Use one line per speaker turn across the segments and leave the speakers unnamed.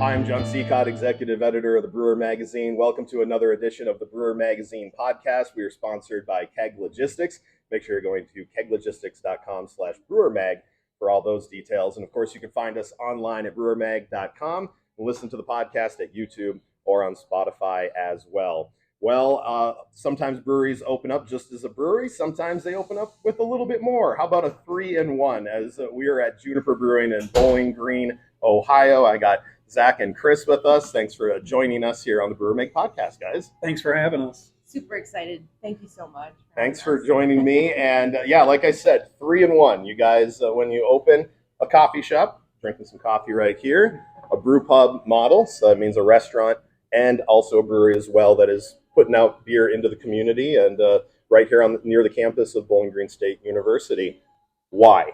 I'm John Seacott, Executive Editor of the Brewer Magazine. Welcome to another edition of the Brewer Magazine podcast. We are sponsored by Keg Logistics. Make sure you're going to keglogistics.com/brewermag for all those details. And of course, you can find us online at brewermag.com and listen to the podcast at YouTube or on Spotify as well. Well, sometimes breweries open up just as a brewery. Sometimes they open up with a little bit more. How about a 3-in-1? As we are at Juniper Brewing in Bowling Green, Ohio. I got Zach and Chris with us. Thanks for joining us here on the Brewer Make podcast, guys.
Thanks for having us.
Super excited. Thank you so much.
Thanks for joining me. And yeah, like I said, 3-in-1. You guys, when you open a coffee shop, drinking some coffee right here, a brew pub model, so that means a restaurant, and also a brewery as well that is putting out beer into the community and right here near the campus of Bowling Green State University. Why?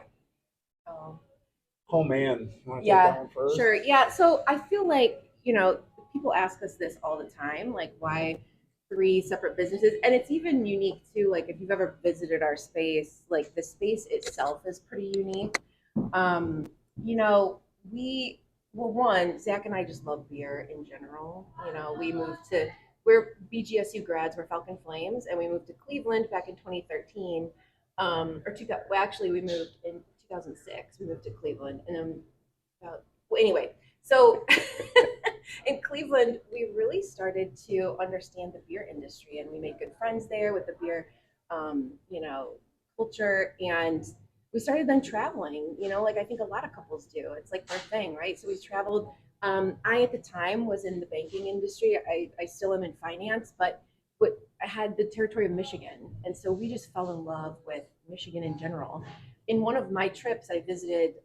Oh man,
yeah, sure. Yeah, so I feel like, people ask us this all the time, like why 3 separate businesses? And it's even unique too, like if you've ever visited our space, like the space itself is pretty unique. One, Zach and I just love beer in general. We're BGSU grads, we're Falcon Flames, and we moved to Cleveland back in 2013. We moved in 2006. We moved to Cleveland, and then, so in Cleveland, we really started to understand the beer industry, and we made good friends there with the beer, culture, and we started then traveling. Like I think a lot of couples do. It's like their thing, right? So we traveled. I at the time was in the banking industry. I still am in finance, but I had the territory of Michigan, and so we just fell in love with Michigan in general. In one of my trips, I visited,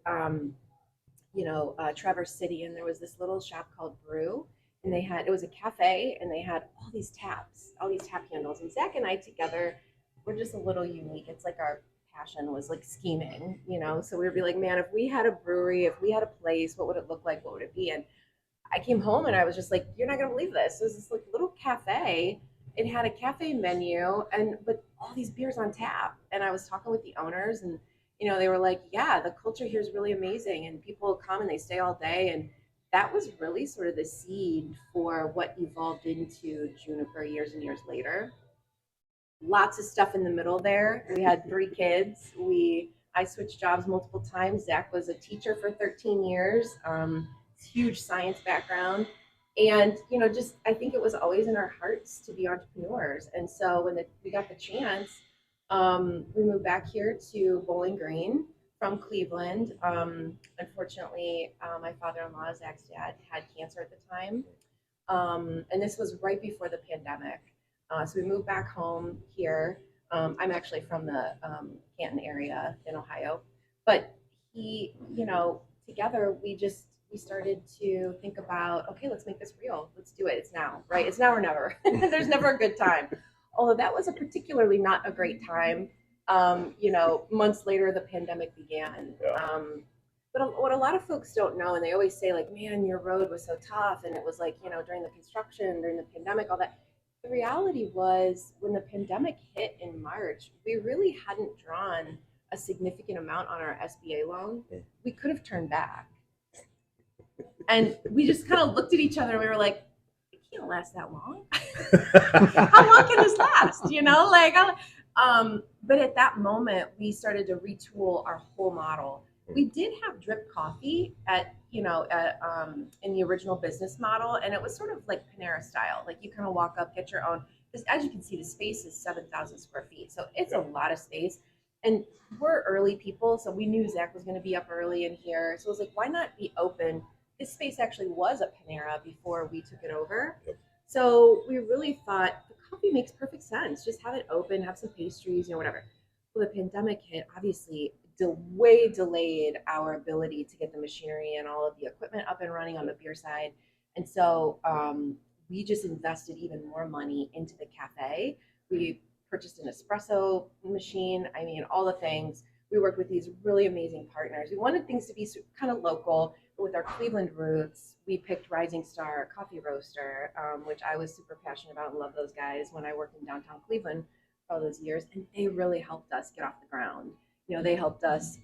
Traverse City, and there was this little shop called Brew, and it was a cafe, and they had all these tap handles. And Zach and I together, we're just a little unique. It's like our passion was like scheming, So we would be like, man, if we had a brewery, if we had a place, what would it look like? What would it be? And I came home and I was just like, you're not gonna believe this. It was this like little cafe. It had a cafe menu but all these beers on tap. And I was talking with the owners, and they were like, yeah, the culture here is really amazing, and people come and they stay all day. And that was really sort of the seed for what evolved into Juniper years and years later. Lots of stuff in the middle there. We had 3 kids. I switched jobs multiple times. Zach was a teacher for 13 years. Huge science background. And, I think it was always in our hearts to be entrepreneurs. And so when we got the chance, we moved back here to Bowling Green from Cleveland. Unfortunately, my father-in-law, Zach's dad, had cancer at the time. And this was right before the pandemic. So we moved back home here. I'm actually from the Canton area in Ohio. But together we started to think about, okay, let's make this real. Let's do it. It's now, right? It's now or never. There's never a good time. Although that was a particularly not a great time. Months later, the pandemic began.
Yeah.
But what a lot of folks don't know, and they always say like, man, your road was so tough. And it was like, during the construction, during the pandemic, all that. The reality was when the pandemic hit in March, we really hadn't drawn a significant amount on our SBA loan. We could have turned back. And we just kind of looked at each other and we were like, it can't last that long. How long can this last? But at that moment, we started to retool our whole model. We did have drip coffee in the original business model, and it was sort of like Panera style. Like you kind of walk up, get your own. Because as you can see, the space is 7,000 square feet, so it's a lot of space. And we're early people, so we knew Zach was going to be up early in here. So it was like, why not be open? This space actually was a Panera before we took it over.
Yep.
So we really thought the coffee makes perfect sense. Just have it open, have some pastries, whatever. Well, the pandemic hit, obviously, way delayed our ability to get the machinery and all of the equipment up and running on the beer side. And so we just invested even more money into the cafe. We purchased an espresso machine. I mean, all the things. We worked with these really amazing partners. We wanted things to be kind of local, but with our Cleveland roots, we picked Rising Star Coffee Roaster, which I was super passionate about and love those guys when I worked in downtown Cleveland for all those years. And they really helped us get off the ground. They helped us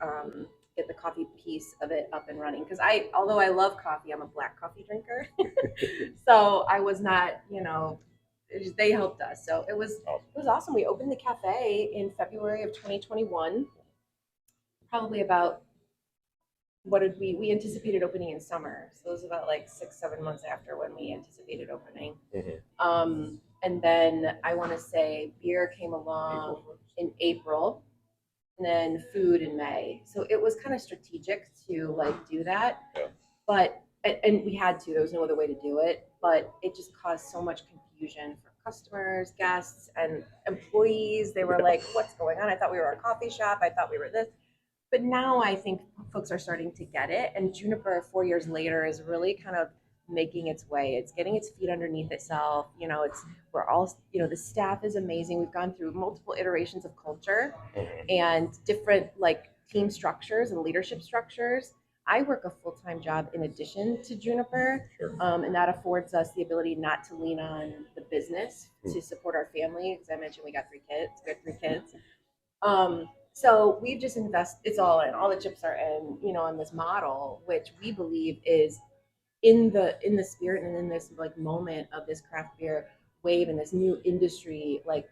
get the coffee piece of it up and running. Because although I love coffee, I'm a black coffee drinker. So I was not, they helped us. So it was awesome. We opened the cafe in February of 2021, probably about what did we anticipated opening in summer. So it was about like 6-7 months after when we anticipated opening. And then I want to say beer came along in April, and then food in May. So it was kind of strategic to like do that.
Yeah.
But and we had to. There was no other way to do it. But it just caused so much confusion for customers, guests, and employees. They were like, "What's going on? I thought we were a coffee shop. I thought we were this." But now I think folks are starting to get it. And Juniper, 4 years later, is really kind of making its way. It's getting its feet underneath itself. We're all, the staff is amazing. We've gone through multiple iterations of culture and different like team structures and leadership structures. I work a full-time job in addition to Juniper, and that affords us the ability not to lean on the business to support our family. As I mentioned, we got 3 kids. We have 3 kids. So we've just it's all in, all the chips are in, on this model, which we believe is in the spirit and in this like moment of this craft beer wave and this new industry, like,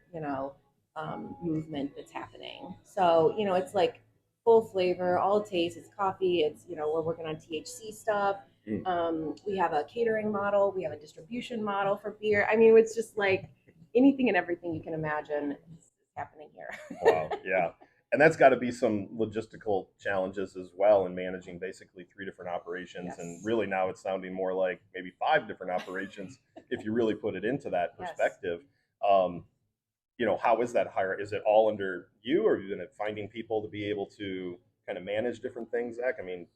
movement that's happening. So, it's like full flavor, all taste, it's coffee, it's, we're working on THC stuff. We have a catering model, we have a distribution model for beer. I mean, it's just like anything and everything you can imagine is happening here.
Wow. Yeah. And that's got to be some logistical challenges as well in managing basically 3 different operations.
Yes.
And really now it's sounding more like maybe 5 different operations if you really put it into that perspective. How is that hire? Is it all under you, or are you finding people to be able to kind of manage different things, Zach? I mean,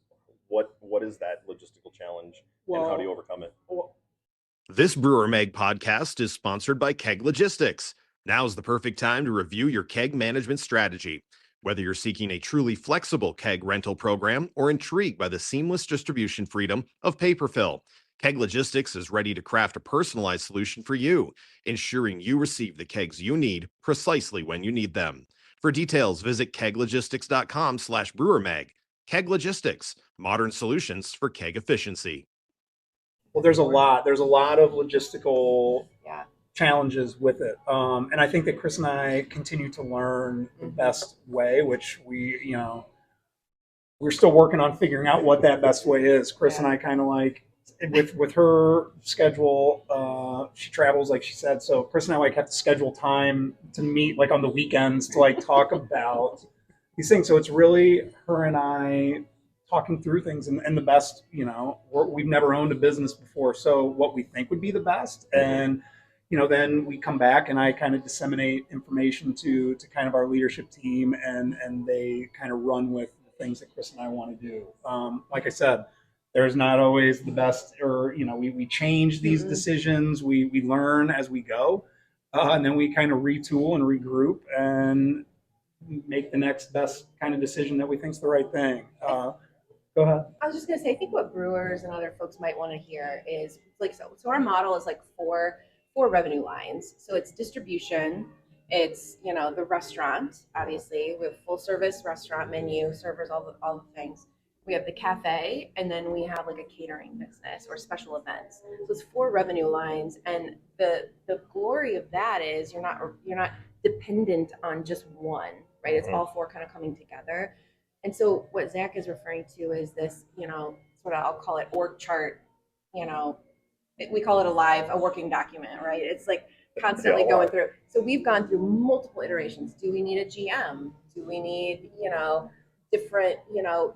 what is that logistical challenge and how do you overcome it?
This Brewer Mag podcast is sponsored by Keg Logistics. Now's the perfect time to review your keg management strategy. Whether you're seeking a truly flexible keg rental program or intrigued by the seamless distribution freedom of paper fill, Keg Logistics is ready to craft a personalized solution for you, ensuring you receive the kegs you need precisely when you need them. For details, visit keglogistics.com/brewermag. Keg Logistics, modern solutions for keg efficiency.
Well, there's a lot of logistical
Yeah.
challenges with it. And I think that Chris and I continue to learn the best way, which we're still working on figuring out what that best way is. Chris and I kind of like, with her schedule, she travels, like she said. So Chris and I like have to schedule time to meet like on the weekends to like talk about these things. So it's really her and I talking through things and the best, we've never owned a business before. So what we think would be the best. And, then we come back and I kind of disseminate information to kind of our leadership team and they kind of run with the things that Chris and I want to do. Like I said, there's not always the best, or, we change these decisions. We learn as we go. And then we kind of retool and regroup and make the next best kind of decision that we think is the right thing. Go ahead.
I was just gonna say, I think what brewers and other folks might want to hear is like, so our model is like four revenue lines. So it's distribution, it's the restaurant, obviously we have full service restaurant menu, servers, all the things. We have the cafe, and then we have like a catering business or special events. So it's 4 revenue lines, and the glory of that is you're not dependent on just one, right? It's all 4 kind of coming together. And so what Zach is referring to is this, sort of, I'll call it org chart, we call it a working document, right? It's like constantly going through. So we've gone through multiple iterations. Do we need a GM? Do we need, different,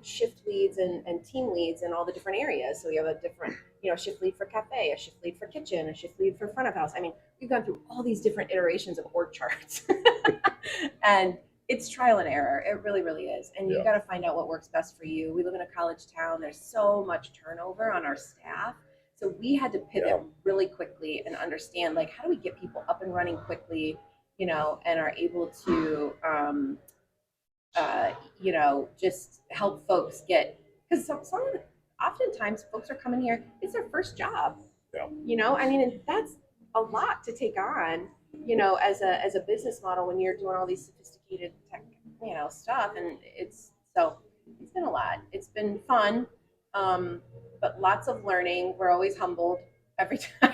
shift leads and team leads in all the different areas? So we have a different, shift lead for cafe, a shift lead for kitchen, a shift lead for front of house. I mean, we've gone through all these different iterations of org charts. And it's trial and error. It really, really is. And you've got to find out what works best for you. We live in a college town. There's so much turnover on our staff. So we had to pivot really quickly and understand, like, how do we get people up and running quickly, and are able to, just help folks get, because oftentimes folks are coming here, it's their first job. Yeah. I mean, and that's a lot to take on, as a business model when you're doing all these sophisticated tech, stuff. And it's so It's been a lot. It's been fun, but lots of learning. We're always humbled every time.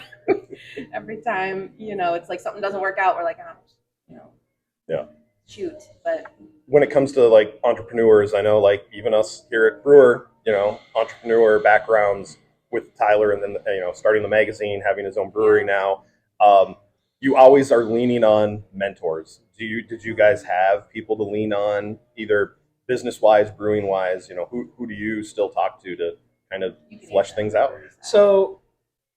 Every time, it's like something doesn't work out, we're like, oh, you know,
Yeah.
shoot. But
When it comes to like entrepreneurs, I know like even us here at Brewer, entrepreneur backgrounds with Tyler, and then starting the magazine, having his own brewery now. Um, you always are leaning on mentors. Did you guys have people to lean on, either business wise, brewing wise? Who do you still talk to kind of
you can
flesh
answer
things
that
out?
first.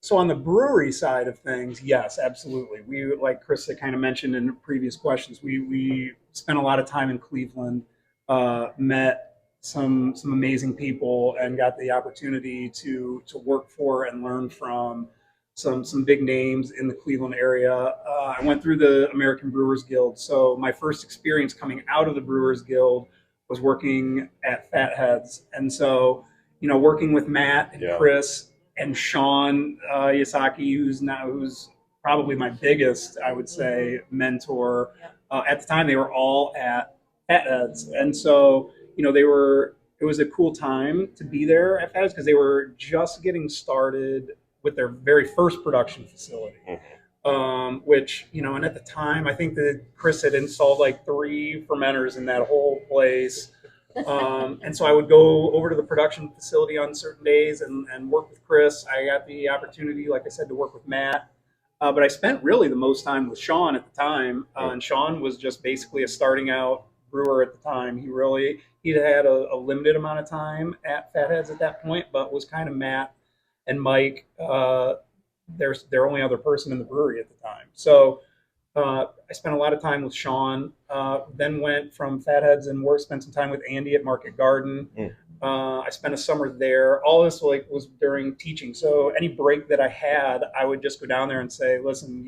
So on the brewery side of things, yes, absolutely. We, like Chris had kind of mentioned in previous questions, we spent a lot of time in Cleveland, met some amazing people, and got the opportunity to work for and learn from some big names in the Cleveland area. I went through the American Brewers Guild, so my first experience coming out of the Brewers Guild was working at Fatheads, and so working with Matt and
Yeah.
Chris and Sean Yasaki, who's probably my biggest, I would say, mentor. At the time, they were all at Fatheads, and so they were. It was a cool time to be there at Fatheads because they were just getting started with their very first production facility. Which and at the time, I think that Chris had installed like 3 fermenters in that whole place. And so I would go over to the production facility on certain days and work with Chris. I got the opportunity, like I said, to work with Matt. But I spent really the most time with Sean at the time. And Sean was just basically a starting out brewer at the time. He'd had a limited amount of time at Fatheads at that point, but was kind of Matt and Mike, their only other person in the brewery at the time. So I spent a lot of time with Sean. Then went from Fatheads and spent some time with Andy at Market Garden. I spent a summer there. All this was during teaching. So any break that I had, I would just go down there and say, listen,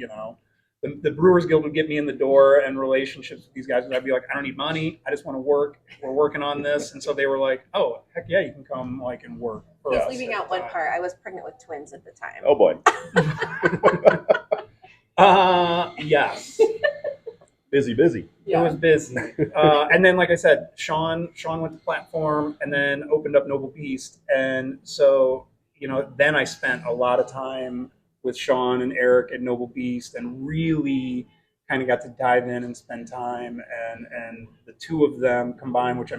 the Brewers Guild would get me in the door, and relationships with these guys. And I'd be like, I don't need money. I just want to work. We're working on this. And so they were like, oh, heck yeah, you can come and work.
Just leaving out one part. I was pregnant with twins at the time.
Oh boy.
Yes.
Busy.
Yeah. It was busy. And then, like I said, Sean went to Platform and then opened up Noble Beast. And so, then I spent a lot of time with Sean and Eric at Noble Beast and really kind of got to dive in and spend time. And the two of them combined, which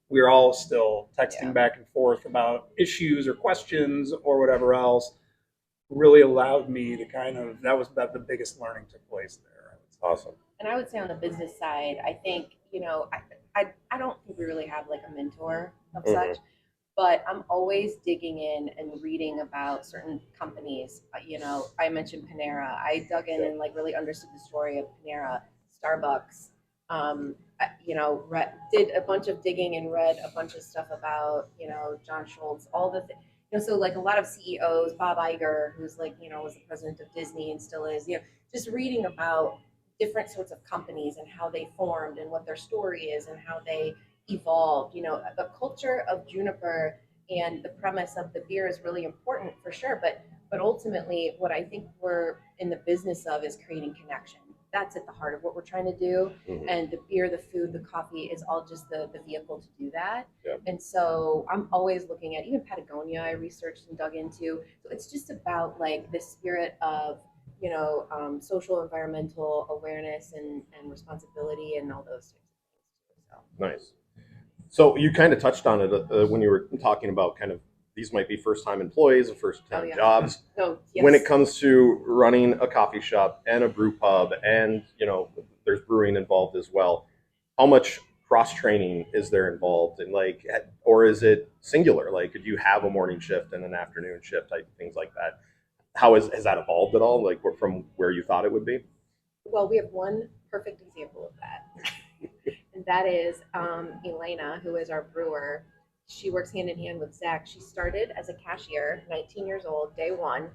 we're all still texting back and forth about issues or questions or whatever else, really allowed me to that was about the biggest learning took place there.
Awesome.
And I would say on the business side, I think, I don't think we really have like a mentor of such, but I'm always digging in and reading about certain companies. I mentioned Panera. I dug in and like really understood the story of Panera, Starbucks. Did a bunch of digging and read a bunch of stuff about, John Schultz, all the things. So like a lot of CEOs, Bob Iger, who's like, was the president of Disney and still is, just reading about different sorts of companies and how they formed and what their story is and how they evolved. The culture of Juniper and the premise of the beer is really important for sure. But ultimately, what I think we're in the business of is creating connection. That's at the heart of what we're trying to do. And the beer, the food, the coffee is all just the vehicle to do that. And so I'm always looking at even Patagonia, I researched and dug into. So it's just about like the spirit of social environmental awareness and responsibility and all those types of things too. So.
Nice. So you kind of touched on it when you were talking about kind of these might be first-time employees and first-time jobs.
Oh, yes.
When it comes to running a coffee shop and a brew pub, and there's brewing involved as well, how much cross-training is there involved, and or is it singular? Like, could you have a morning shift and an afternoon shift, type things like that? How has that evolved at all? Like from where you thought it would be?
Well, we have one perfect example of that. And that is Elena, who is our brewer. She works hand in hand with Zach. She started as a cashier, 19 years old, day one.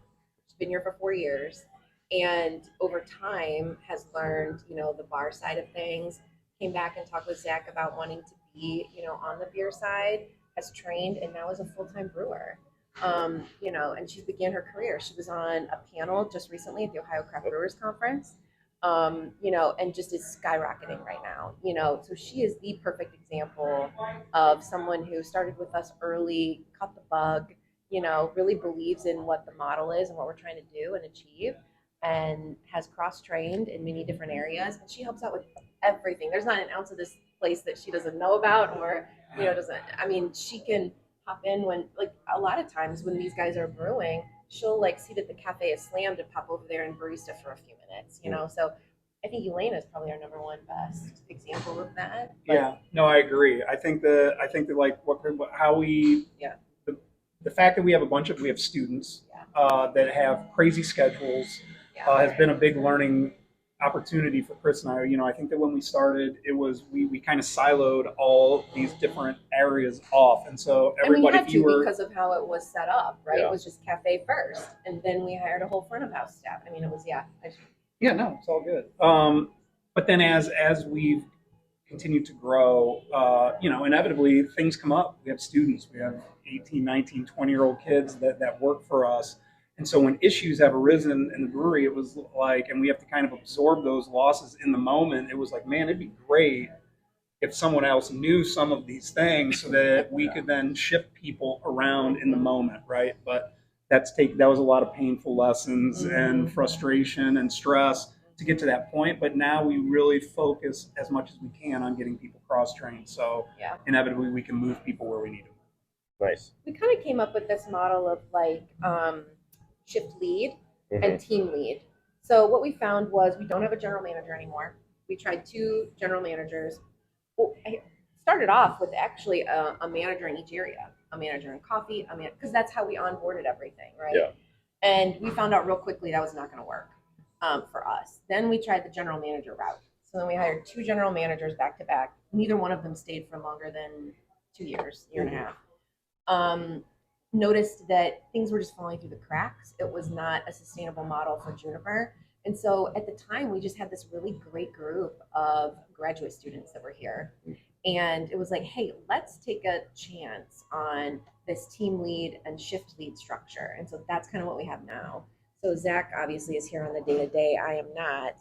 She's been here for 4 years. And over time has learned, the bar side of things, came back and talked with Zach about wanting to be, on the beer side, has trained, and now is a full-time brewer. And she began her career. She was on a panel just recently at the Ohio Craft Brewers Conference. and just is skyrocketing right now. So she is the perfect example of someone who started with us early, cut the bug, really believes in what the model is and what we're trying to do and achieve, and has cross trained in many different areas. And she helps out with everything. There's not an ounce of this place that she doesn't know about or, doesn't. I mean, she can hop in when, like, a lot of times when these guys are brewing, she'll like see that the cafe is slammed and pop over there and barista for a few minutes. So I think Elena is probably our number one best example of that.
Yeah, no, I agree. I think that like how we,
Yeah.
the fact that we have students that have crazy schedules has been a big learning opportunity for Chris and I. I think that when we started, it was we kind of siloed all these different areas off, and so everybody,
and we had to because of how it was set up, right?
Yeah.
It was just cafe first, and then we hired a whole front of house staff. I mean, it was
Yeah, no, it's all good. But then as we've continued to grow, inevitably things come up. We have students, we have 18, 19, 20-year-old kids that work for us. And so when issues have arisen in the brewery, it was like, and we have to kind of absorb those losses in the moment. It was like, man, it'd be great if someone else knew some of these things so that we could then shift people around in the moment, right? But that was a lot of painful lessons and frustration and stress to get to that point. But now we really focus as much as we can on getting people cross-trained. So inevitably we can move people where we need them.
Nice.
We kind of came up with this model of like shift lead and team lead. So what we found was we don't have a general manager anymore. We tried 2 general managers. Well, I started off with actually a manager in each area, a manager in coffee, because that's how we onboarded everything, right?
Yeah.
And we found out real quickly that was not going to work for us. Then we tried the general manager route. So then we hired 2 general managers back to back. Neither one of them stayed for longer than 2 years, year and a half. Noticed that things were just falling through the cracks. It was not a sustainable model for Juniper. And so at the time, we just had this really great group of graduate students that were here. And it was like, hey, let's take a chance on this team lead and shift lead structure. And so that's kind of what we have now. So Zach obviously is here on the day-to-day. I am not.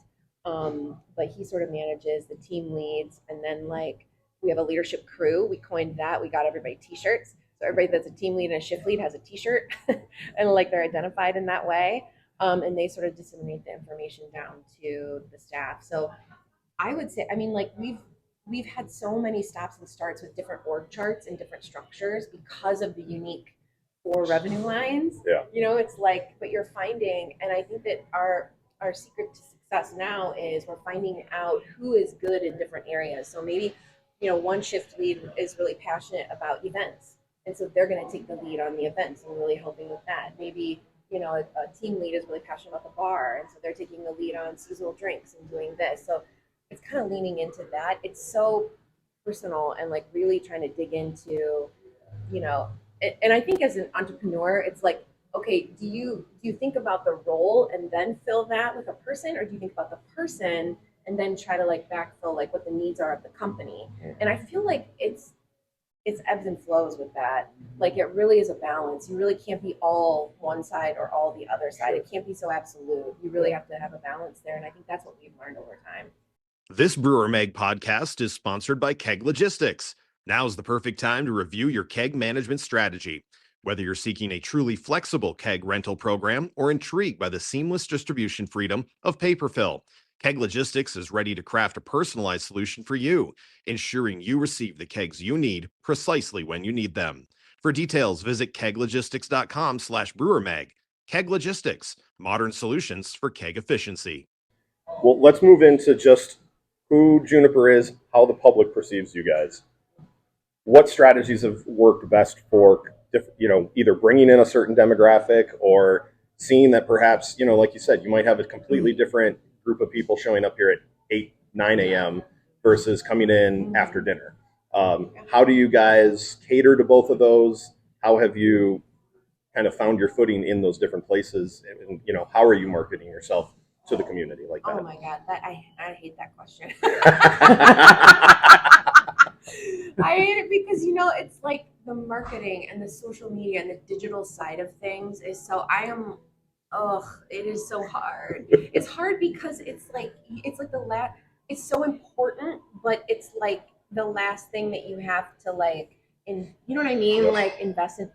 But he sort of manages the team leads. And then like we have a leadership crew. We coined that. We got everybody t-shirts. So everybody that's a team lead and a shift lead has a t-shirt and like they're identified in that way. And they sort of disseminate the information down to the staff. So I would say, I mean, like we've had so many stops and starts with different org charts and different structures because of the unique 4 revenue lines.
Yeah.
It's like, but you're finding, and I think that our secret to success now is we're finding out who is good in different areas. So maybe, one shift lead is really passionate about events. And so they're going to take the lead on the events and really helping with that. Maybe a team lead is really passionate about the bar, and so they're taking the lead on seasonal drinks and doing this. So it's kind of leaning into that. It's so personal and like really trying to dig into, and I think as an entrepreneur, it's like, okay, do you think about the role and then fill that with a person, or do you think about the person and then try to like backfill like what the needs are of the company? And I feel like it's ebbs and flows with that. Like it really is a balance. You really can't be all one side or all the other side. It can't be so absolute. You really have to have a balance there. And I think that's what we've learned over time.
This Brewer Mag podcast is sponsored by Keg Logistics. Now's the perfect time to review your keg management strategy. Whether you're seeking a truly flexible keg rental program or intrigued by the seamless distribution freedom of paper fill, Keg Logistics is ready to craft a personalized solution for you, ensuring you receive the kegs you need precisely when you need them. For details, visit keglogistics.com/brewermag. Keg Logistics, modern solutions for keg efficiency.
Well, let's move into just who Juniper is, how the public perceives you guys. What strategies have worked best for, either bringing in a certain demographic or seeing that perhaps, like you said, you might have a completely different group of people showing up here at 8, 9 a.m. versus coming in after dinner. How do you guys cater to both of those? How have you kind of found your footing in those different places? And, how are you marketing yourself to the community like that?
Oh my God, I hate that question. I hate it because, it's like the marketing and the social media and the digital side of things is so Oh, it is so hard. It's hard because it's like it's so important, but it's like the last thing that you have to like you know what I mean?
Yep.
Like invest in.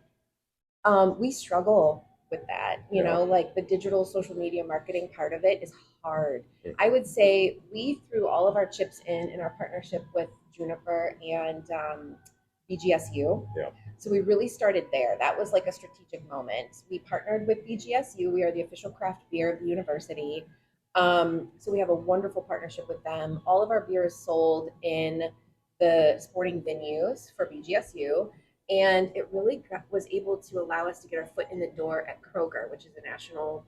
We struggle with that,
Yeah.
like the digital social media marketing part of it is hard.
Mhm.
I would say we threw all of our chips in our partnership with Juniper and BGSU.
Yeah.
So we really started there. That was like a strategic moment. We partnered with BGSU. We are the official craft beer of the university. So we have a wonderful partnership with them. All of our beer is sold in the sporting venues for BGSU, and it really was able to allow us to get our foot in the door at Kroger, which is a national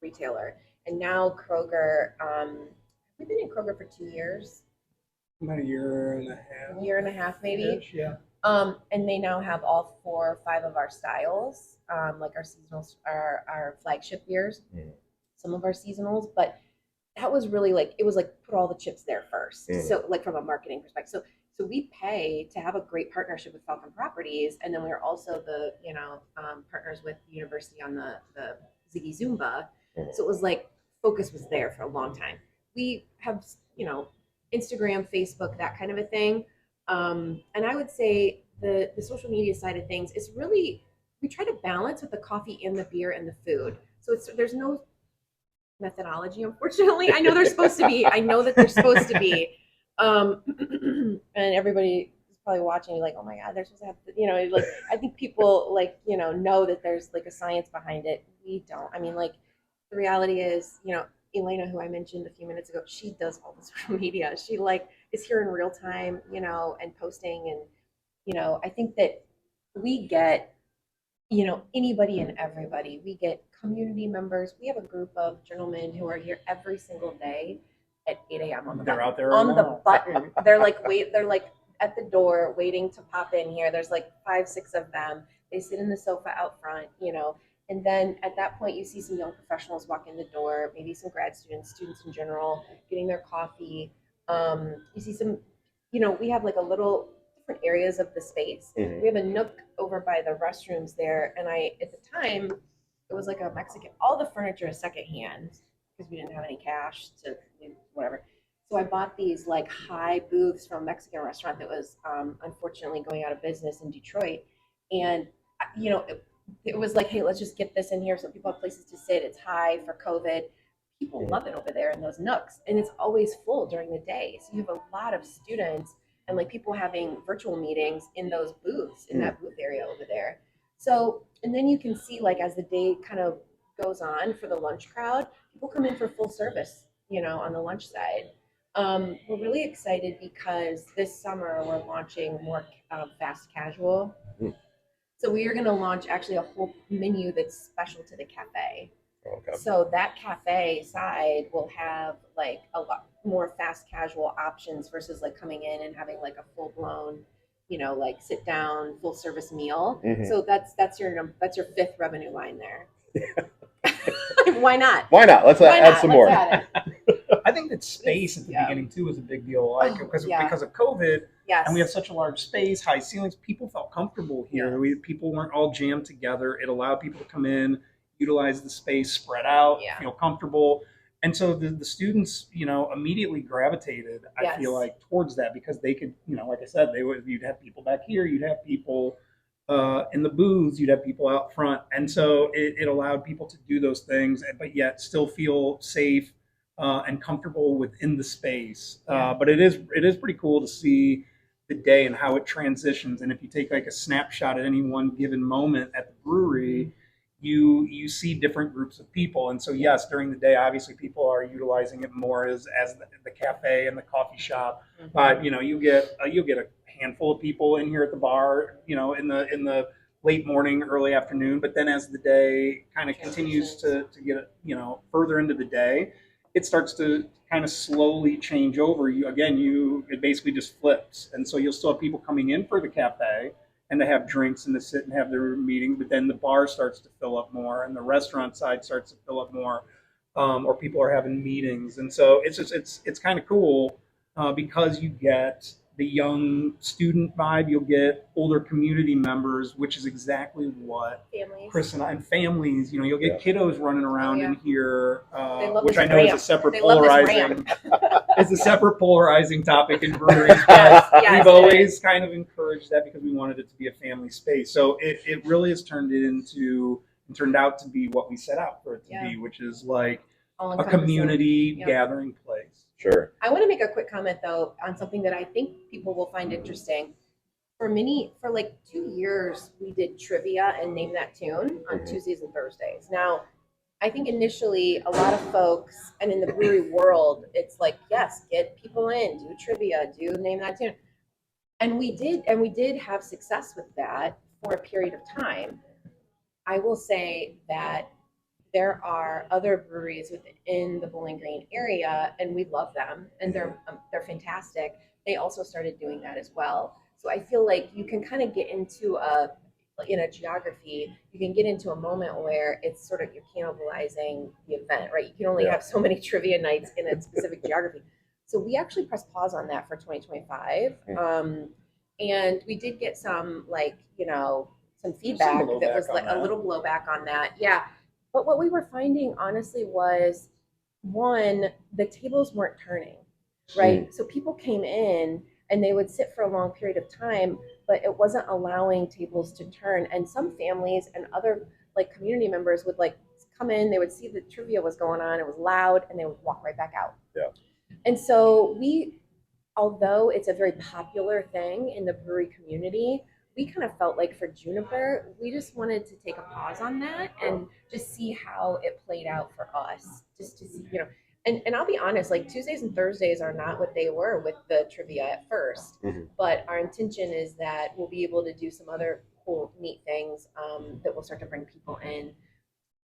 retailer. And now Kroger, we've been in Kroger for 2 years,
About a year and a half.
year and a half maybe.
Yeah.
And they now have all 4 or 5 of our styles, like our seasonal, our flagship beers,
Mhm.
some of our seasonals. But that was really like it was like put all the chips there 1st.
Mhm.
So like from a marketing perspective. So we pay to have a great partnership with Falcon Properties, and then we're also the partners with the university on the Ziggy Zumba.
Mhm.
So it was like focus was there for a long time. We have Instagram, Facebook, that kind of a thing. And I would say the social media side of things is really we try to balance with the coffee and the beer and the food. So there's no methodology, unfortunately. I know they're supposed to be. I know that they're supposed to be. And everybody is probably watching like, oh my God, they're supposed to have, like, I think people like, know that there's like a science behind it. We don't. I mean, like, the reality is, Elena, who I mentioned a few minutes ago, she does all the social media. She like is here in real time, and posting. And, I think that we get anybody and everybody. We get community members. We have a group of gentlemen who are here every single day at 8 a.m. on the
They're
button.
out there
On
right
the
now.
button. They're like at the door waiting to pop in here. There's like 5, 6 of them. They sit in the sofa out front, and then at that point you see some young professionals walk in the door, maybe some grad students in general, getting their coffee. You see some, we have like a little different areas of the space.
Mhm.
We have a nook over by the restrooms there, and at the time it was like a Mexican. All the furniture is secondhand because we didn't have any cash to whatever. So I bought these like high booths from a Mexican restaurant that was unfortunately going out of business in Detroit, and it was like, hey, let's just get this in here so people have places to sit. It's high for COVID. People love it over there in those nooks, and it's always full during the day. So you have a lot of students and like people having virtual meetings in those booths in that booth area over there. So, and then you can see like as the day kind of goes on for the lunch crowd, people come in for full service, on the lunch side. We're really excited because this summer we're launching more fast casual.
Mm.
So we are going to launch actually a whole menu that's special to the cafe.
Okay.
So that cafe side will have like a lot more fast casual options versus like coming in and having like a full blown, like sit down full service meal.
Mhm.
So that's your 5th revenue line there. Why not?
Why not? Let's
Why
add
not?
some
Let's
more.
add it.
I think that space at the
Yeah.
beginning too was a big deal, like
Oh,
because
yeah.
because of COVID,
Yes.
and we have such a large space, high ceilings. People felt comfortable here.
Yes.
People weren't all jammed together. It allowed people to come in, utilize the space, spread out,
Yeah.
feel comfortable, and so the students, immediately gravitated. I
Yes.
feel like towards that because they could, like I said, you'd have people back here, you'd have people in the booths, you'd have people out front, and so it allowed people to do those things, but yet still feel safe and comfortable within the space.
Yeah.
But it is pretty cool to see the day and how it transitions. And if you take like a snapshot at any one given moment at the brewery, you see different groups of people. And so yes, during the day, obviously people are utilizing it more as the cafe and the coffee shop.
Mhm.
But you'll get a handful of people in here at the bar, in the late morning, early afternoon. But then as the day kind of continues to get further into the day, it starts to kind of slowly change over. It basically just flips, and so you'll still have people coming in for the cafe and to have drinks and to sit and have their meeting. But then the bar starts to fill up more, and the restaurant side starts to fill up more, or people are having meetings, and so it's kind of cool because you get the young student vibe. You'll get older community members, which is exactly what
Families.
Chris and families. You'll get kiddos running around in here,
They love
which
this
I know
ramp.
is a separate
They love this
polarizing.
ramp.
It's a separate polarizing topic in breweries, but
Yes,
we've
it
always
is.
kind of encouraged that because we wanted it to be a family space. So it really has turned out to be what we set out for it to be, which is like a
All-encompassing.
community
Yep.
gathering place.
Sure.
I want to make a quick comment though on something that I think people will find interesting. For like 2 years, we did trivia and Name That Tune on Tuesdays and Thursdays. Now, I think initially a lot of folks, and in the brewery world, it's like, yes, get people in, do trivia, do Name That Tune. And we did have success with that for a period of time. I will say that there are other breweries within the Bowling Green area, and we love them, and they're fantastic. They also started doing that as well. So I feel like you can kind of get into in a geography, you can get into a moment where it's sort of you're cannibalizing the event, right? You can only have so many trivia nights in a specific geography. So we actually pressed pause on that for 2025, and we did get some some feedback that was like a little blowback on that. Yeah. But what we were finding, honestly, was one, the tables weren't turning, right? So people came in and they would sit for a long period of time, but it wasn't allowing tables to turn. And some families and other community members would come in, they would see the trivia was going on, it was loud, and they would walk right back out.
Yeah.
And so although it's a very popular thing in the brewery community, we kind of felt like for Juniper, we just wanted to take a pause on that and just see how it played out for us. Just to see, and I'll be honest, Tuesdays and Thursdays are not what they were with the trivia at first. But our intention is that we'll be able to do some other cool, neat things that will start to bring people in.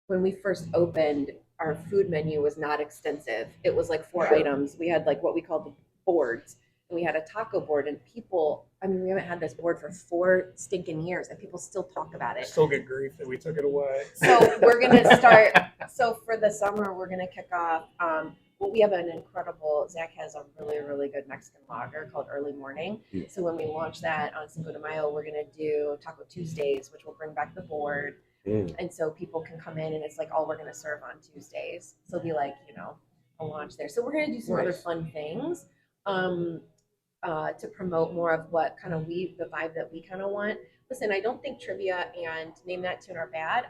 When we first opened, our food menu was not extensive. It was 4 items. We had what we called the boards. And we had a taco board, and people, we haven't had this board for 4 stinking years, and people still talk about it.
Still get grief that we took it away.
So we're going to start, so for the summer, we're going to kick off, we have an incredible, Zach has a really, really good Mexican lager called Early Morning. So when we launch that on Cinco de Mayo, we're going to do Taco Tuesdays, which will bring back the board. And so people can come in, and it's all we're going to serve on Tuesdays. So it'll be a launch there. So we're going to do some other fun things. To promote more of what kind of the vibe that we kind of want. Listen, I don't think trivia and Name That Tune are bad.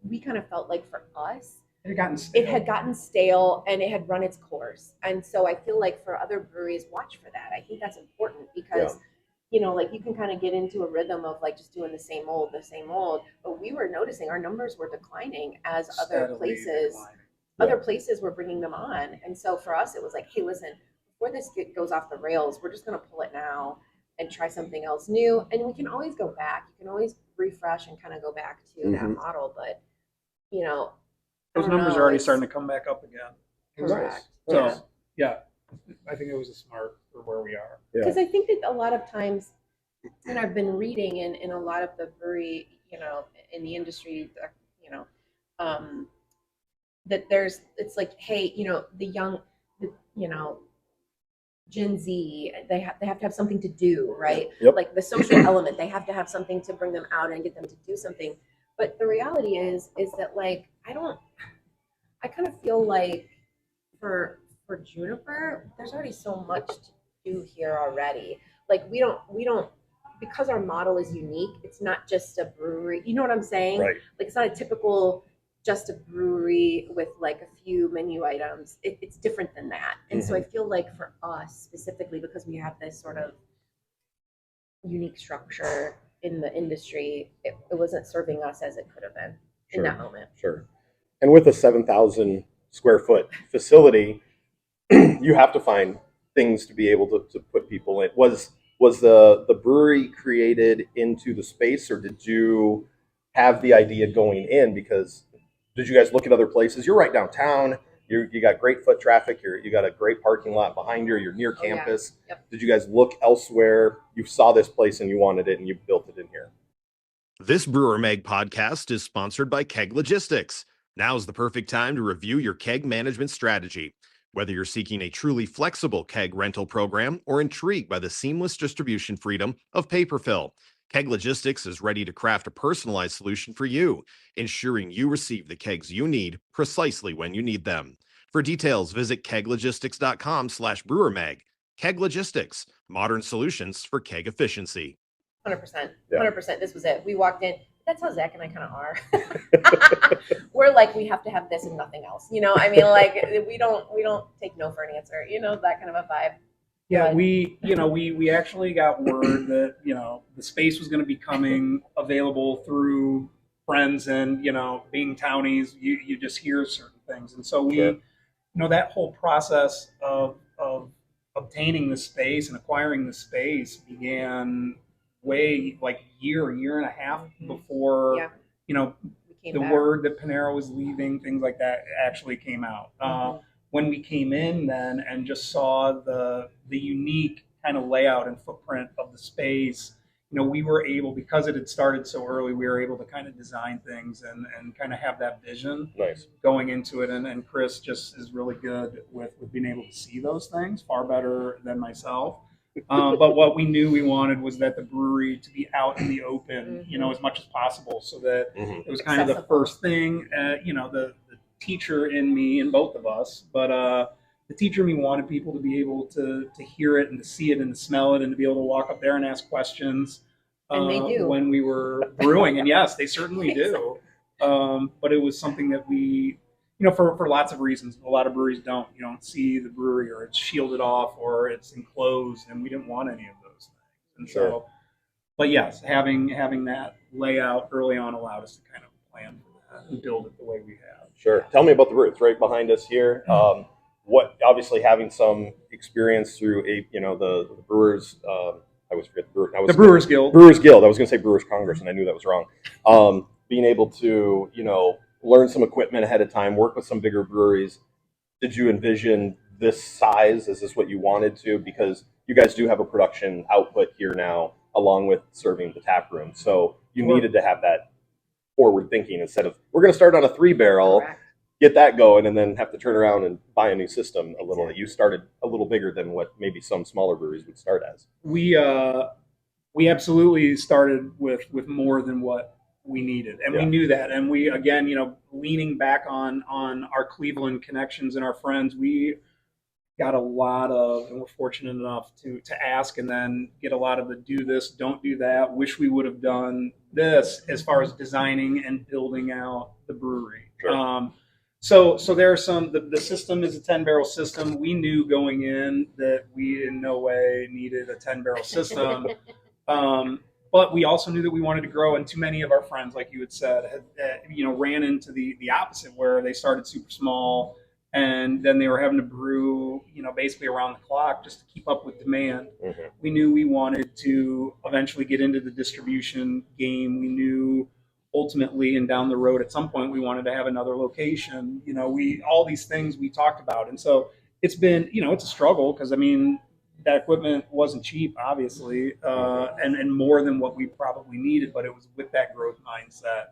We kind of felt like for us, it had gotten stale and it had run its course. And so I feel like for other breweries, watch for that. I think that's important because, you can kind of get into a rhythm of just doing the same old. But we were noticing our numbers were declining as other places were bringing them on. And so for us, it was hey, listen, before this goes off the rails, we're just going to pull it now and try something else new. And we can always go back. You can always refresh and kind of go back to that model. But,
those numbers are already starting to come back up again.
Correct.
So, I think it was a smart for where we are.
Because I think that a lot of times, and I've been reading in a lot of the brewery, in the industry, that it's hey, the young, Gen Z, they have to have something to do, right?
Yep.
The social element, they have to have something to bring them out and get them to do something. But the reality is that I kind of feel like for Juniper, there's already so much to do here already. We don't because our model is unique. It's not just a brewery. You know what I'm saying?
Right.
It's not a typical just a brewery with a few menu items. It's different than that. And so I feel like for us specifically, because we have this sort of unique structure in the industry, it wasn't serving us as it could have been in that moment.
Sure. And with a 7,000 square foot facility, you have to find things to be able to put people in. Was the brewery created into the space, or did you have the idea going in? Because did you guys look at other places? You're right downtown. You got great foot traffic. You got a great parking lot behind you. You're near campus.
Yeah. Yep.
Did you guys look elsewhere? You saw this place and you wanted it, and you built it in here.
This Brewer Mag podcast is sponsored by Keg Logistics. Now's the perfect time to review your keg management strategy. Whether you're seeking a truly flexible keg rental program or intrigued by the seamless distribution freedom of paper fill, Keg Logistics is ready to craft a personalized solution for you, ensuring you receive the kegs you need precisely when you need them. For details, visit keglogistics.com/brewermag. Keg Logistics, modern solutions for keg efficiency.
100%.
Yeah.
100%. This was it. We walked in. That's how Zach and I kind of are. We're like, we have to have this and nothing else. You know, I mean, like we don't take no for an answer. You know, that kind of a vibe.
Yeah,
But-
we actually got word that, the space was going to be coming available through friends, and, being townies, you just hear certain things. And so
Sure.
that whole process of obtaining the space and acquiring the space began way like year and a half before,
Yeah.
you know,
we came
the
back.
word that Panera was leaving, things like that actually came out. When we came in then and just saw the unique kind of layout and footprint of the space, we were able, because it had started so early, we were able to kind of design things and kind of have that vision
Nice.
going into it. And Chris just is really good with being able to see those things far better than myself. But what we knew we wanted was that the brewery to be out in the open, as much as possible, so that
Mhm.
it was kind of the
Accessible.
first thing, the teacher in me and both of us, but the teacher in me wanted people to be able to hear it and to see it and to smell it and to be able to walk up there and ask questions
And they do.
when we were brewing. And yes, they certainly do. But it was something that we, for lots of reasons, a lot of breweries don't. You don't see the brewery, or it's shielded off, or it's enclosed, and we didn't want any of those things. And
Sure.
so, but yes, having that layout early on allowed us to kind of plan for that and build it the way we have.
Sure. Tell me about the brewery. It's right behind us here. What obviously having some experience through the Brewers. I always forget the brewer.
The Brewers Guild.
Brewers Guild. I was going to say Brewers Congress, and I knew that was wrong. Being able to learn some equipment ahead of time, work with some bigger breweries. Did you envision this size? Is this what you wanted to? Because you guys do have a production output here now, along with serving the tap room. So you
Sure.
needed to have that forward thinking instead of we're going to start on a 3-barrel.
Correct.
Get that going, and then have to turn around and buy a new system a little.
Exactly.
You started a little bigger than what maybe some smaller breweries would start as.
We absolutely started with more than what we needed, and we
Yeah.
knew that. And we, again, leaning back on our Cleveland connections and our friends, we got a lot of, and we're fortunate enough to ask and then get a lot of the do this, don't do that, wish we would have done this as far as designing and building out the brewery.
Sure.
So there are some, the system is a 10-barrel system. We knew going in that we in no way needed a 10-barrel system. But we also knew that we wanted to grow, and too many of our friends, like you had said, had ran into the opposite, where they started super small, and then they were having to brew, basically around the clock just to keep up with demand.
Mhm.
We knew we wanted to eventually get into the distribution game. We knew ultimately, and down the road at some point, we wanted to have another location. All these things we talked about, and so it's been, it's a struggle, because that equipment wasn't cheap, obviously, and more than what we probably needed, but it was with that growth mindset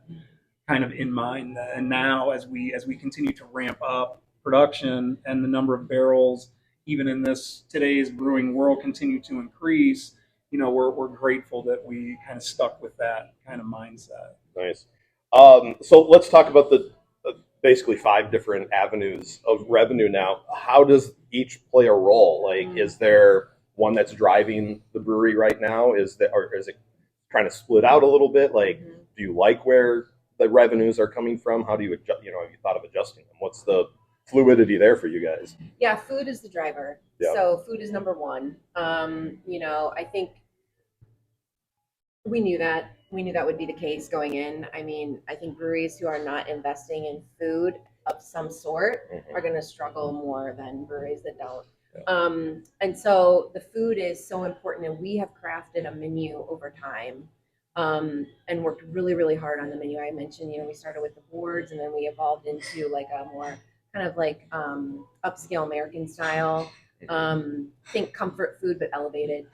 kind of in mind. And now, as we continue to ramp up production and the number of barrels, even in today's brewing world, continue to increase, we're grateful that we kind of stuck with that kind of mindset.
Nice. So let's talk about the basically 5 different avenues of revenue now. How does each play a role? Like, is there one that's driving the brewery right now? Or is it trying to split out a little bit? Like, do you like where the revenues are coming from? How do you adjust? Have you thought of adjusting them? What's the fluidity there for you guys?
Yeah, food is the driver.
Yeah.
So food is number one. I think we knew that would be the case going in. I think breweries who are not investing in food of some sort are going to struggle more than breweries that don't.
Yeah.
And so the food is so important, and we have crafted a menu over time, and worked really, really hard on the menu. I mentioned, we started with the boards, and then we evolved into like a more kind of like upscale American style. Think comfort food, but elevated.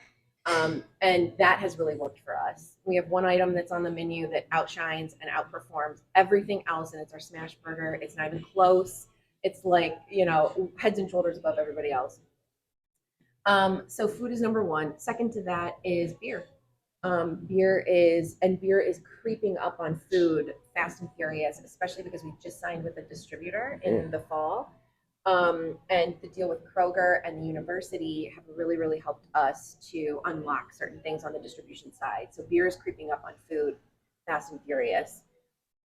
And that has really worked for us. We have one item that's on the menu that outshines and outperforms everything else, and it's our smash burger. It's not even close. It's like, heads and shoulders above everybody else. So food is number one. Second to that is beer. Beer is creeping up on food fast and furious, especially because we just signed with a distributor in the fall. And the deal with Kroger and the university have really, really helped us to unlock certain things on the distribution side. So beer is creeping up on food fast and furious.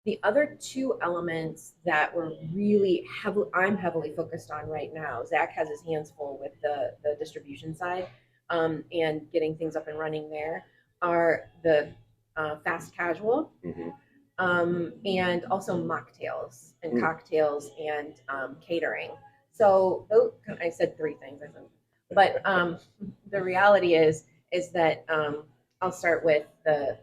The other two elements that I'm heavily focused on right now, Zach has his hands full with the distribution side, and getting things up and running there, are the fast casual, and also mocktails and cocktails and catering. So I said three things, I think. But the reality is that I'll start with the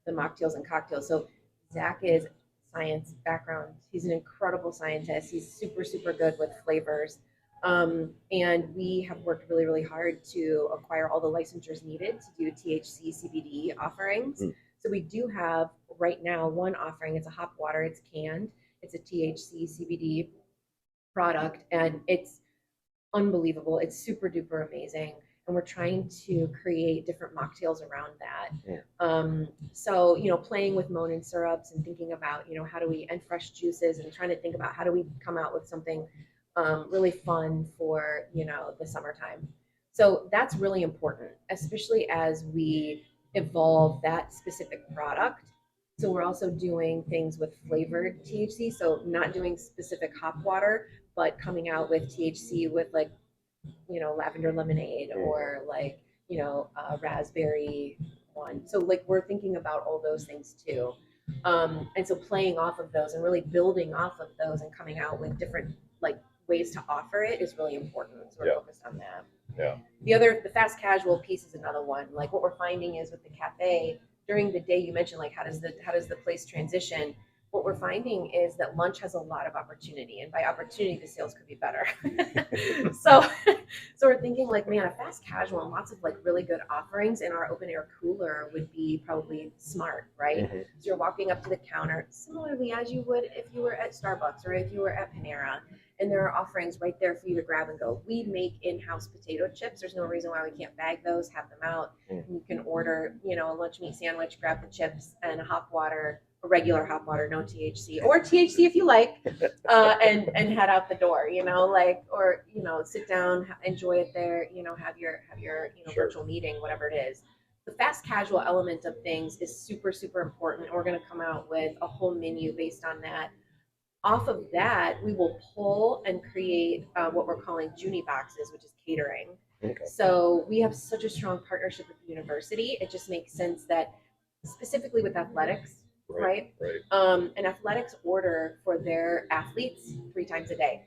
mocktails and cocktails. So Zach is science background. He's an incredible scientist. He's super, super good with flavors. And we have worked really, really hard to acquire all the licensures needed to do THC CBD offerings. So we do have right now one offering. It's a hop water. It's canned. It's a THC CBD product, and it's unbelievable. It's super duper amazing. And we're trying to create different mocktails around that. So, playing with Monin syrups and thinking about, how do we, and fresh juices, and trying to think about how do we come out with something really fun for, the summertime. So that's really important, especially as we evolve that specific product. So we're also doing things with flavored THC. So not doing specific hop water, but coming out with THC with like, lavender lemonade, or like, raspberry one. So like we're thinking about all those things too. And so playing off of those and really building off of those and coming out with different like ways to offer it is really important. So we're focused on that.
Yeah.
The fast casual piece is another one. Like what we're finding is with the cafe during the day, you mentioned like how does the place transition? What we're finding is that lunch has a lot of opportunity, and by opportunity, the sales could be better. so we're thinking like, man, a fast casual and lots of like really good offerings in our open air cooler would be probably smart, right? So you're walking up to the counter similarly as you would if you were at Starbucks or if you were at Panera, and there are offerings right there for you to grab and go. We make in-house potato chips. There's no reason why we can't bag those, have them out. You can order, a lunch meat sandwich, grab the chips and a hop water, a regular hop water, no THC, or THC if you like, and head out the door, or sit down, enjoy it there, have your virtual meeting, whatever it is. The fast casual element of things is super, super important. And we're going to come out with a whole menu based on that. Off of that, we will pull and create what we're calling Juniper boxes, which is catering. So we have such a strong partnership with the university. It just makes sense that specifically with athletics, right? An athletics order for their athletes 3 times a day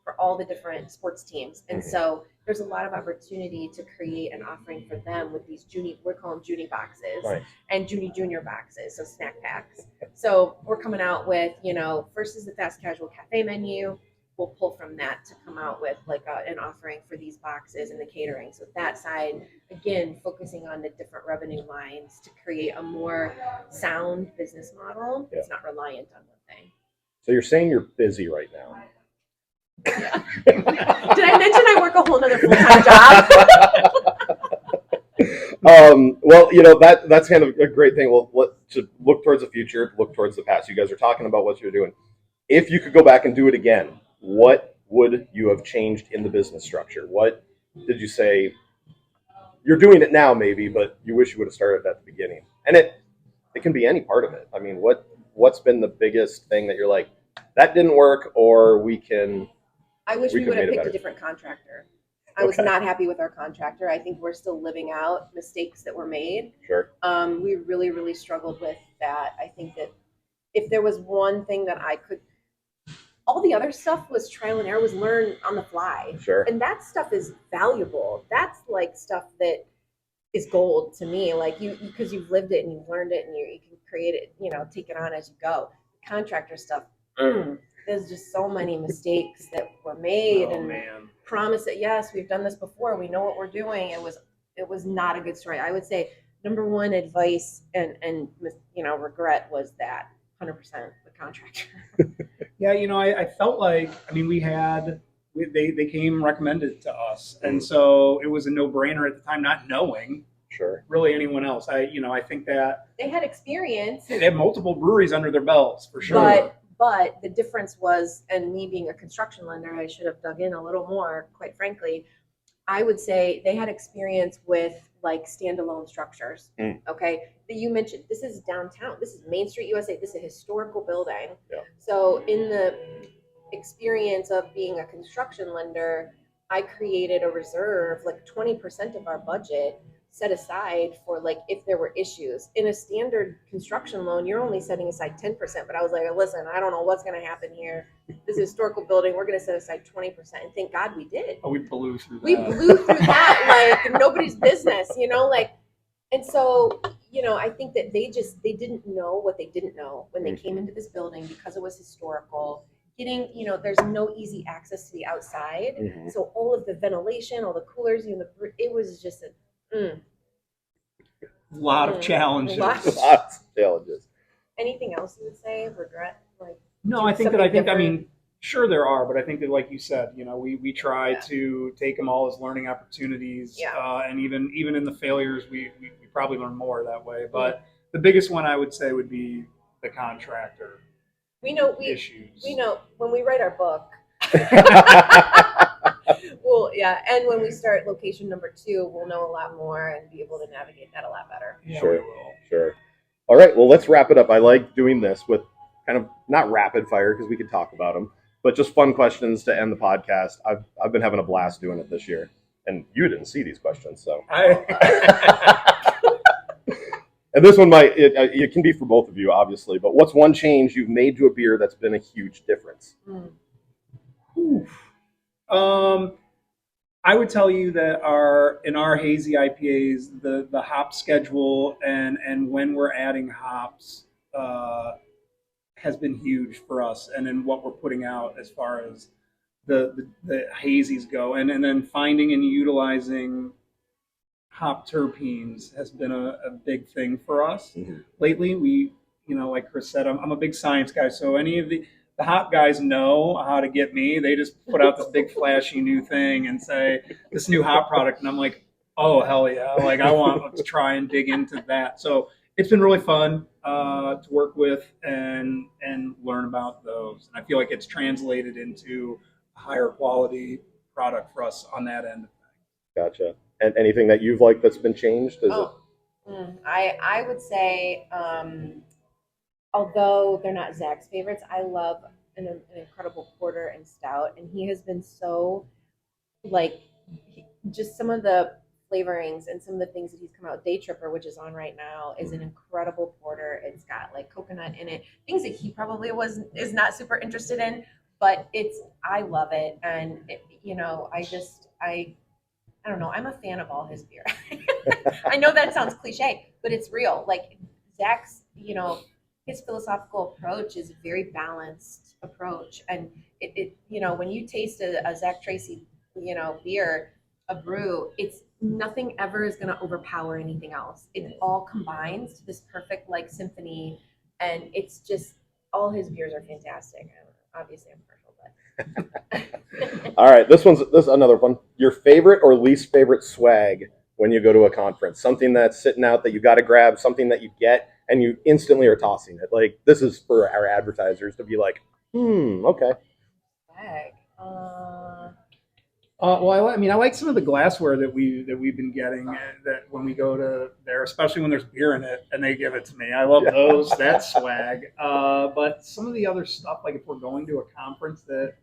for all the different sports teams. And so there's a lot of opportunity to create an offering for them with these we call them Junie boxes, and Junie Junior boxes, so snack packs. So we're coming out with, first is the fast casual cafe menu. We'll pull from that to come out with like an offering for these boxes and the catering. So that side, again, focusing on the different revenue lines to create a more sound business model. It's not reliant on one thing.
So you're saying you're busy right now.
Yeah. Did I mention I work a whole other full-time job?
Well, that's kind of a great thing. Well, let's look towards the future, look towards the past. You guys are talking about what you're doing. If you could go back and do it again, what would you have changed in the business structure? What did you say? You're doing it now, maybe, but you wish you would have started at the beginning. And it can be any part of it. I mean, what's been the biggest thing that you're like, that didn't work, or
I wish we would have picked a different contractor. I was not happy with our contractor. I think we're still living out mistakes that were made.
Sure.
We really, really struggled with that. I think that if there was one thing that all the other stuff was trial and error, was learn on the fly.
Sure.
And that stuff is valuable. That's like stuff that is gold to me. Like because you've lived it and you've learned it, and you can create it, take it on as you go. Contractor stuff. There's just so many mistakes that were made, promise that yes, we've done this before, we know what we're doing. It was not a good story. I would say number one advice and regret was that 100% the contractor.
Yeah, I felt like, I mean, they came recommended to us. And so it was a no-brainer at the time, not knowing
Sure.
really anyone else. I think that
They had experience,
they have multiple breweries under their belts for sure.
but the difference was, and me being a construction lender, I should have dug in a little more, quite frankly. I would say they had experience with like standalone structures. Okay. You mentioned this is downtown. This is Main Street, USA. This is a historical building.
Yeah.
So in the experience of being a construction lender, I created a reserve, like 20% of our budget set aside for like if there were issues. In a standard construction loan, you're only setting aside 10%. But I was like, listen, I don't know what's going to happen here. This historical building, we're going to set aside 20%. And thank God we did.
Oh, we blew through that.
We blew through that like nobody's business, like, and so, I think that they didn't know what they didn't know when they came into this building because it was historical. Getting, there's no easy access to the outside. So all of the ventilation, all the coolers, it was just a
lot of challenges.
Lots of challenges.
Anything else you would say? Regret? Like,
No, I mean, sure there are, but I think that, like you said, we try to take them all as learning opportunities. And even in the failures, we probably learn more that way. But the biggest one I would say would be the contractor. Issues.
We know when we write our book. Well, yeah, and when we start location number 2, we'll know a lot more and be able to navigate that a lot better.
Yeah,
sure,
we will.
Sure. All right, well, let's wrap it up. I like doing this with kind of not rapid fire because we could talk about them, but just fun questions to end the podcast. I've been having a blast doing it this year, and you didn't see these questions, so. And this one it can be for both of you, obviously, but what's one change you've made to a beer that's been a huge difference?
I would tell you that in our hazy IPAs, the hop schedule and when we're adding hops has been huge for us, and in what we're putting out as far as the hazies go, and then finding and utilizing hop terpenes has been a big thing for us lately. We, like Chris said, I'm a big science guy, so any of the hop guys know how to get me. They just put out this big flashy new thing and say this new hop product, and I'm like, oh hell yeah! Like I want to try and dig into that. So it's been really fun to work with and learn about those, and I feel like it's translated into a higher quality product for us on that end.
Gotcha. And anything that you've liked that's been changed?
I would say, although they're not Zach's favorites, I love an incredible porter and stout, and he has been so just some of the flavorings and some of the things that he's come out. Day Tripper, which is on right now, is an incredible porter. It's got like coconut in it, things that he probably is not super interested in, but I love it, and I don't know. I'm a fan of all his beer. I know that sounds cliche, but it's real. Like Zach's, his philosophical approach is a very balanced approach. And it when you taste a Zach Tracy, beer, a brew, it's nothing ever is going to overpower anything else. It all combines to this perfect like symphony. And it's just, all his beers are fantastic. Obviously I'm partial, but.
All right, this is another one. Your favorite or least favorite swag when you go to a conference? Something that's sitting out that you got to grab, something that you get and you instantly are tossing it. Like this is for our advertisers to be like, okay.
Swag.
Well, I like some of the glassware that we've been getting that when we go to there, especially when there's beer in it and they give it to me. I love those. That's swag. But some of the other stuff, like if we're going to a conference that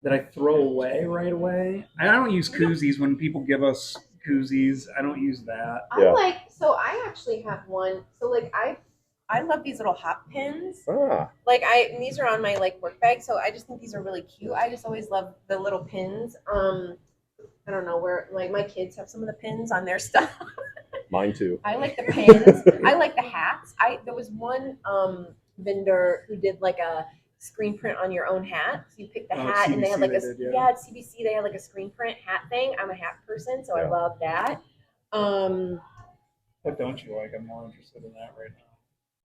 I throw away right away. I don't use koozies when people give us koozies. I don't use that.
I actually have one. So like I love these little hop pins. And these are on my like work bag. So I just think these are really cute. I just always love the little pins. I don't know where, like my kids have some of the pins on their stuff.
Mine too.
I like the pins. I like the hats. There was one vendor who did like a screen print on your own hat. So you pick the hat
CBC
and they had like
at
CBC, they had like a screen print hat thing. I'm a hat person, so I love that.
What don't you like? I'm more interested in that right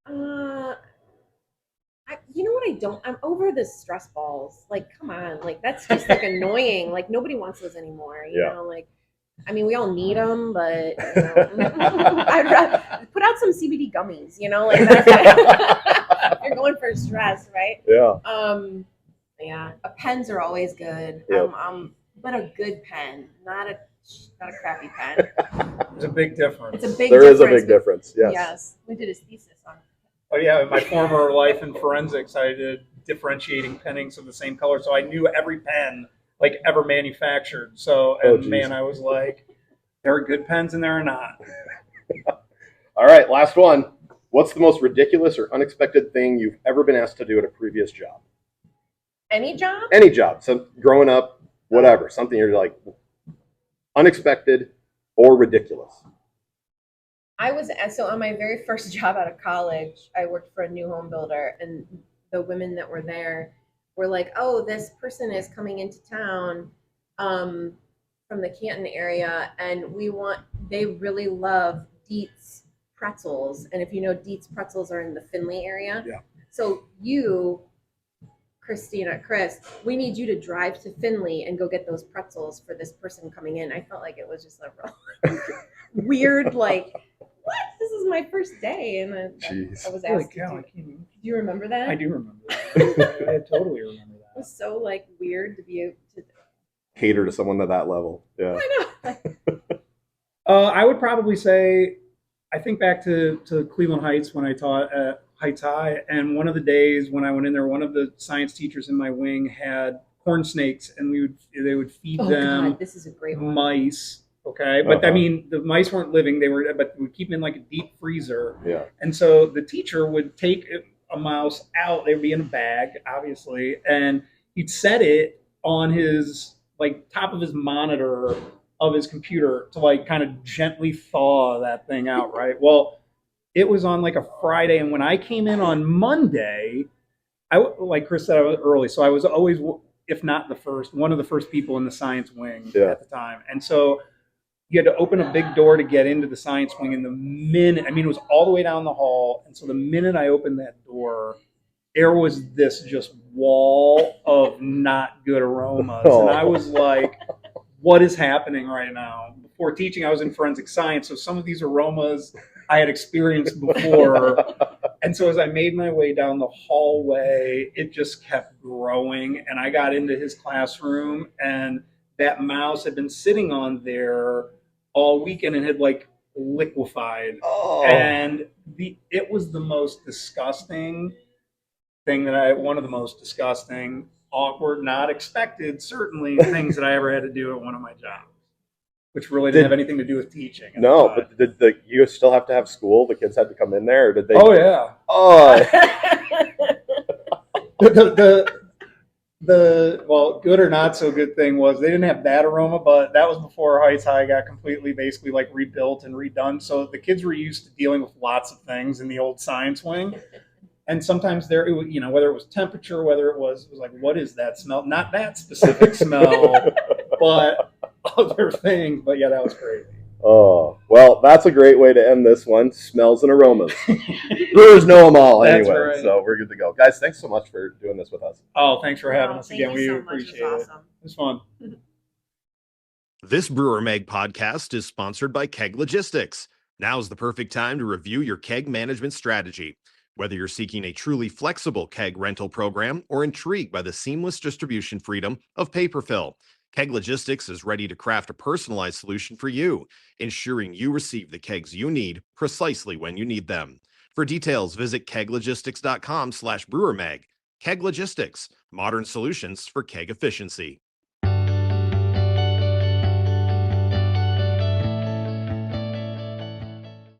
now.
You know what I don't? I'm over the stress balls. Like, come on, like that's just like annoying. Like nobody wants those anymore. You
Yeah.
know, like I mean, we all need them, but you know, I'd rather put out some CBD gummies. You know, like that's if you're going for stress, right?
Yeah.
Yeah. Pens are always good.
Yep.
But a good pen, not a crappy pen.
There's a big difference.
It's a big.
There
difference.
is a big difference. Yes.
Yes. We did his thesis on.
Oh yeah, in my former life in forensics, I did differentiating pennings of the same color, so I knew every pen like ever manufactured. So, and
geez.
man, I was like, there are good pens and there are not.
All right, last one. What's the most ridiculous or unexpected thing you've ever been asked to do at a previous job?
Any job?
Any job. So growing up, whatever. Something you're like unexpected or ridiculous.
I was so on my very first job out of college, I worked for a new home builder, and the women that were there were like, "Oh, this person is coming into town from the Canton area, and they really love Dietz pretzels. And if you know, Dietz pretzels are in the Findlay area.
Yeah.
So Chris, we need you to drive to Findlay and go get those pretzels for this person coming in." I felt like it was just a real weird, like, what? This is my first day, and I was
Holy
asked
cow,
to do you remember that?
I do remember that. I totally remember
It
that.
was so like weird to be able to.
Cater to someone at that level. Yeah.
I know.
I would probably say, I think back to Cleveland Heights when I taught at Heights High, and one of the days when I went in there, one of the science teachers in my wing had corn snakes, and they would feed them
God, this is a great one.
mice. Okay, but I
Uh-huh.
mean, the mice weren't living; but we would keep them in like a deep freezer.
Yeah.
And so the teacher would take a mouse out. They would be in a bag, obviously, and he'd set it on his like top of his monitor of his computer to like kind of gently thaw that thing out, right? Well, it was on like a Friday, and when I came in on Monday, like Chris said, I was early, so I was always, if not the first, one of the first people in the science wing at the time, and so you had to open a big door to get into the science wing. And it was all the way down the hall, and so the minute I opened that door, there was this just wall of not good aromas, and I was like, what is happening right now? Before teaching, I was in forensic science, so some of these aromas I had experienced before. And so as I made my way down the hallway, it just kept growing, and I got into his classroom, and that mouse had been sitting on there all weekend and had like liquefied.
Oh.
And it was the most disgusting thing one of the most disgusting, awkward, not expected, certainly things that I ever had to do at one of my jobs, which really didn't have anything to do with teaching.
No, but did you still have to have school? The kids had to come in there, or did they?
Oh yeah.
Oh.
The well, good or not so good thing was they didn't have that aroma, but that was before Heights High got completely basically like rebuilt and redone. So the kids were used to dealing with lots of things in the old science wing. And sometimes whether it was temperature, whether it was like, what is that smell? Not that specific smell, but other things. But yeah, that was crazy.
Oh, well, that's a great way to end this one. Smells and aromas. Brewers know them all anyway,
right.
So we're good to go. Guys, thanks so much for doing this with us.
Oh, thanks for having us
Thank
again.
you
We
so much.
appreciate
It was
it.
awesome.
It was fun.
This Brewer Mag podcast is sponsored by Keg Logistics. Now's the perfect time to review your keg management strategy. Whether you're seeking a truly flexible keg rental program or intrigued by the seamless distribution freedom of paper fill, Keg Logistics is ready to craft a personalized solution for you, ensuring you receive the kegs you need precisely when you need them. For details, visit keglogistics.com/brewermag. Keg Logistics, modern solutions for keg efficiency.